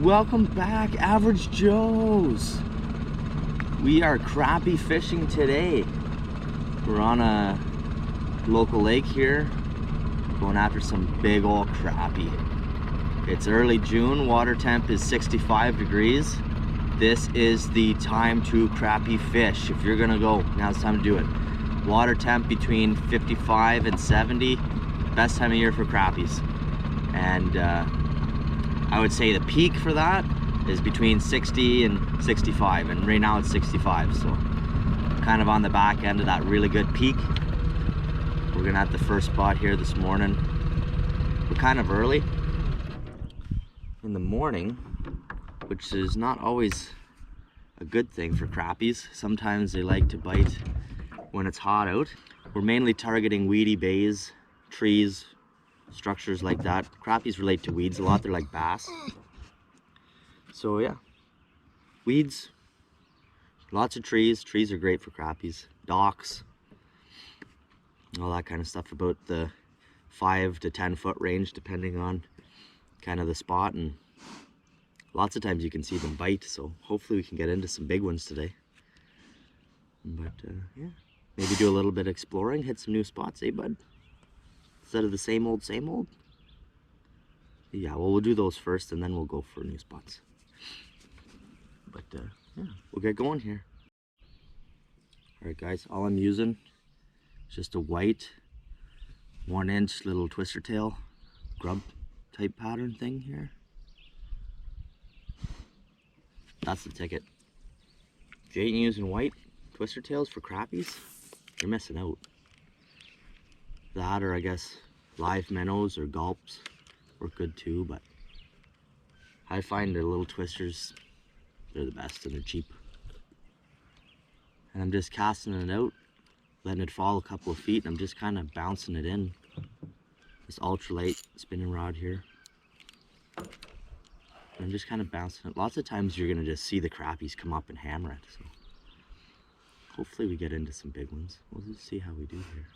Welcome back, Average Joes. We are crappie fishing today. We're on a local lake here, going after some big old crappie. It's early June, water temp is 65 degrees. This is the time to crappie fish. If you're gonna go, now's the time to do it. Water temp between 55 and 70, best time of year for crappies. And I would say the peak for that is between 60 and 65, and right now it's 65, so kind of on the back end of that really good peak. We're gonna have the first spot here this morning. We're kind of early in the morning, which is not always a good thing for crappies. Sometimes they like to bite when it's hot out. We're mainly targeting weedy bays, trees, structures like that. Crappies relate to weeds a lot, they're like bass. So yeah, weeds, lots of trees. Trees are great for crappies. Docks, all that kind of stuff, about the 5 to 10 foot range depending on kind of the spot, and lots of times you can see them bite, so hopefully we can get into some big ones today. But yeah, maybe do a little bit of exploring, hit some new spots, eh bud? Instead of the same old, same old? Yeah, well, we'll do those first and then we'll go for new spots. But yeah, we'll get going here. Alright guys, all I'm using is just a white 1-inch little twister tail grub type pattern thing here. That's the ticket. If you ain't using white twister tails for crappies, you're missing out. That, or I guess live minnows or gulps work good too, but I find the little twisters, they're the best and they're cheap. And I'm just casting it out, letting it fall a couple of feet, and I'm just kind of bouncing it in. This ultralight spinning rod here. And I'm just kind of bouncing it. Lots of times you're gonna just see the crappies come up and hammer it. So hopefully we get into some big ones. We'll just see how we do here.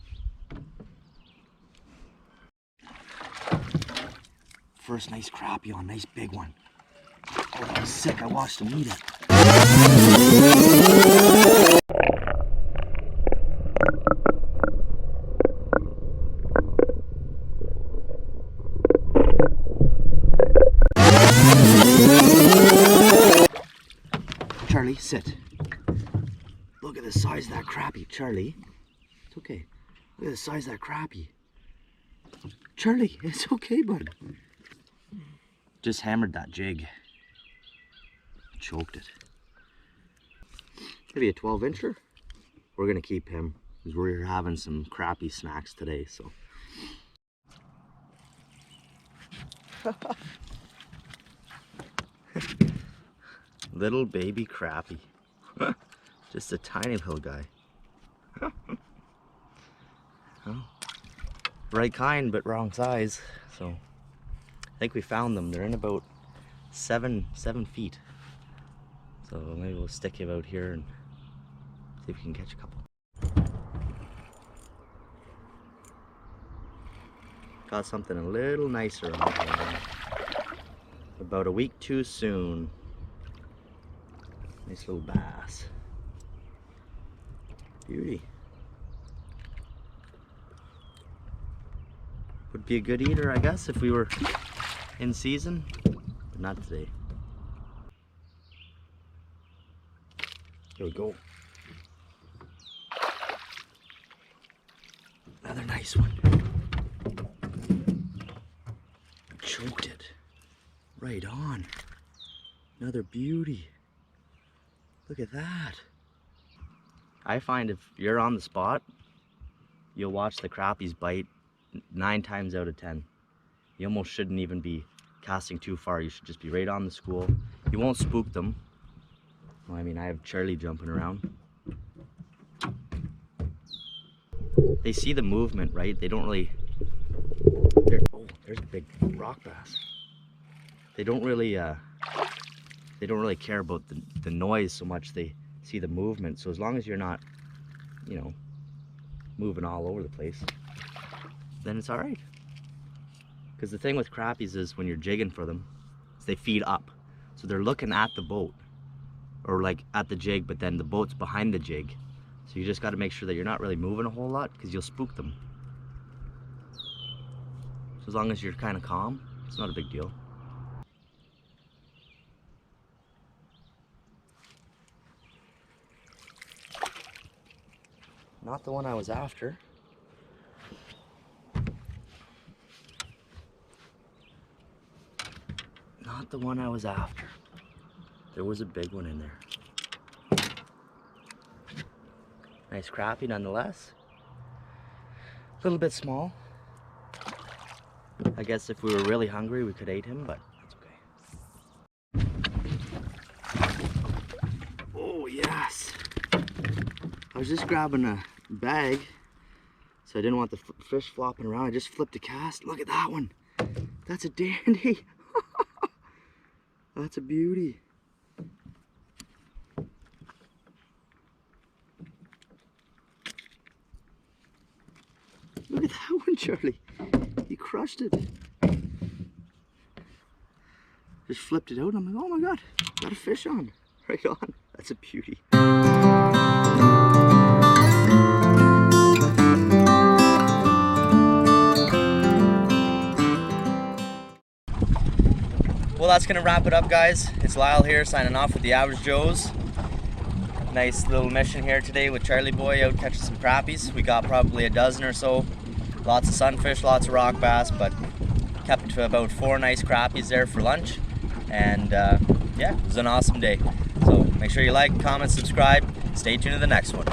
First nice crappie on, nice big one. Oh, that was sick. I watched him eat it. Charlie, sit. Look at the size of that crappie, Charlie. It's okay. Look at the size of that crappie. Charlie, it's okay, bud. Just hammered that jig. Choked it. Maybe a 12-incher. We're gonna keep him because we're having some crappie snacks today, so. Little baby crappie. Just a tiny little guy. Oh. Right kind, but wrong size. So I think we found them. They're in about 7 feet. So maybe we'll stick him out here and see if we can catch a couple. Got something a little nicer on here. About a week too soon. Nice little bass. Beauty. Would be a good eater, I guess, if we were in season, but not today. Here we go. Another nice one. Choked it. Right on. Another beauty. Look at that. I find if you're on the spot, you'll watch the crappies bite 9 times out of 10. You almost shouldn't even be casting too far. You should just be right on the school. You won't spook them. Well, I mean, I have Charlie jumping around. They see the movement, right? They don't really... Oh, there's a big rock bass. They don't really care about the noise so much. They see the movement. So as long as you're not, you know, moving all over the place, then it's all right. Because the thing with crappies is when you're jigging for them, is they feed up. So they're looking at the boat, or like at the jig, but then the boat's behind the jig. So you just got to make sure that you're not really moving a whole lot, because you'll spook them. So as long as you're kind of calm, it's not a big deal. Not the one I was after. Not the one I was after. There was a big one in there. Nice crappie nonetheless. A little bit small. I guess if we were really hungry, we could eat him, but that's okay. Oh, yes. I was just grabbing a bag, so I didn't want the fish flopping around. I just flipped a cast. Look at that one. That's a dandy. That's a beauty. Look at that one, Charlie. He crushed it. Just flipped it out and I'm like, oh my God, got a fish on. Right on. That's a beauty. Well, that's gonna wrap it up, guys. It's Lyle here signing off with the Average Joes. Nice little mission here today with Charlie Boy out catching some crappies. We got probably a dozen or so. Lots of sunfish, lots of rock bass, but kept to about 4 nice crappies there for lunch. And yeah, it was an awesome day. So make sure you like, comment, subscribe. Stay tuned to the next one.